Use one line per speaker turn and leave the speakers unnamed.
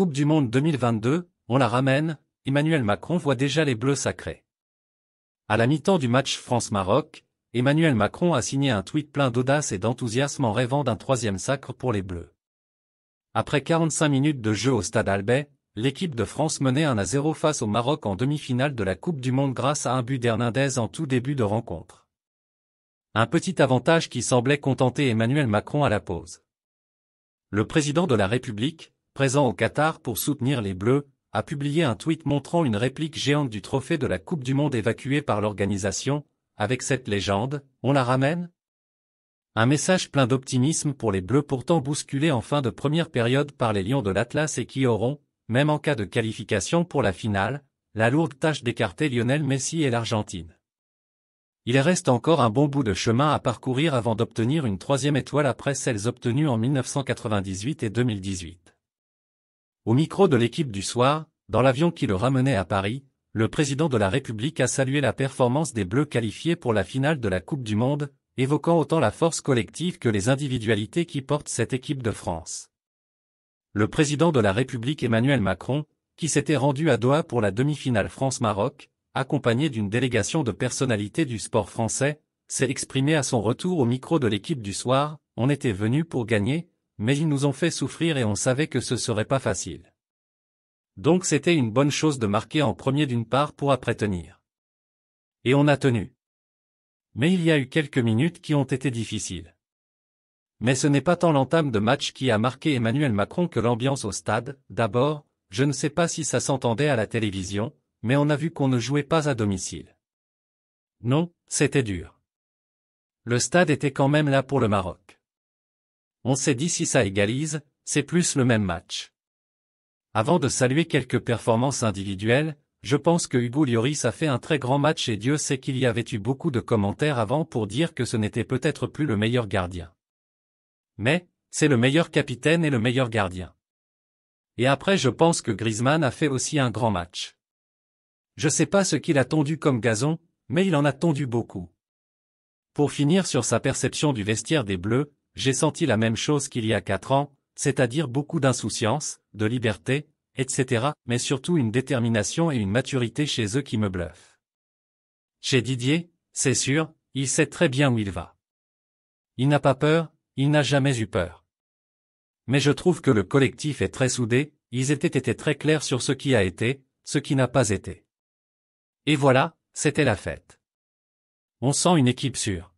Coupe du Monde 2022, on la ramène, Emmanuel Macron voit déjà les Bleus sacrés. À la mi-temps du match France-Maroc, Emmanuel Macron a signé un tweet plein d'audace et d'enthousiasme en rêvant d'un troisième sacre pour les Bleus. Après 45 minutes de jeu au stade Albert, l'équipe de France menait 1-0 face au Maroc en demi-finale de la Coupe du Monde grâce à un but d'Hernandez en tout début de rencontre. Un petit avantage qui semblait contenter Emmanuel Macron à la pause. Le président de la République, présent au Qatar pour soutenir les Bleus, a publié un tweet montrant une réplique géante du trophée de la Coupe du Monde évacuée par l'organisation, avec cette légende, on la ramène? Un message plein d'optimisme pour les Bleus pourtant bousculés en fin de première période par les Lions de l'Atlas et qui auront, même en cas de qualification pour la finale, la lourde tâche d'écarter Lionel Messi et l'Argentine. Il reste encore un bon bout de chemin à parcourir avant d'obtenir une troisième étoile après celles obtenues en 1998 et 2018. Au micro de l'équipe du soir, dans l'avion qui le ramenait à Paris, le président de la République a salué la performance des Bleus qualifiés pour la finale de la Coupe du Monde, évoquant autant la force collective que les individualités qui portent cette équipe de France. Le président de la République Emmanuel Macron, qui s'était rendu à Doha pour la demi-finale France-Maroc, accompagné d'une délégation de personnalités du sport français, s'est exprimé à son retour au micro de l'équipe du soir, on était venus pour gagner, mais ils nous ont fait souffrir et on savait que ce serait pas facile. Donc c'était une bonne chose de marquer en premier d'une part pour après tenir. Et on a tenu. Mais il y a eu quelques minutes qui ont été difficiles. Mais ce n'est pas tant l'entame de match qui a marqué Emmanuel Macron que l'ambiance au stade. D'abord, je ne sais pas si ça s'entendait à la télévision, mais on a vu qu'on ne jouait pas à domicile. Non, c'était dur. Le stade était quand même là pour le Maroc. On s'est dit si ça égalise, c'est plus le même match. Avant de saluer quelques performances individuelles, je pense que Hugo Lloris a fait un très grand match et Dieu sait qu'il y avait eu beaucoup de commentaires avant pour dire que ce n'était peut-être plus le meilleur gardien. Mais, c'est le meilleur capitaine et le meilleur gardien. Et après je pense que Griezmann a fait aussi un grand match. Je sais pas ce qu'il a tondu comme gazon, mais il en a tondu beaucoup. Pour finir sur sa perception du vestiaire des Bleus, j'ai senti la même chose qu'il y a 4 ans, c'est-à-dire beaucoup d'insouciance, de liberté, etc., mais surtout une détermination et une maturité chez eux qui me bluffent. Chez Didier, c'est sûr, il sait très bien où il va. Il n'a pas peur, il n'a jamais eu peur. Mais je trouve que le collectif est très soudé, ils étaient été très clairs sur ce qui a été, ce qui n'a pas été. Et voilà, c'était la fête. On sent une équipe sûre.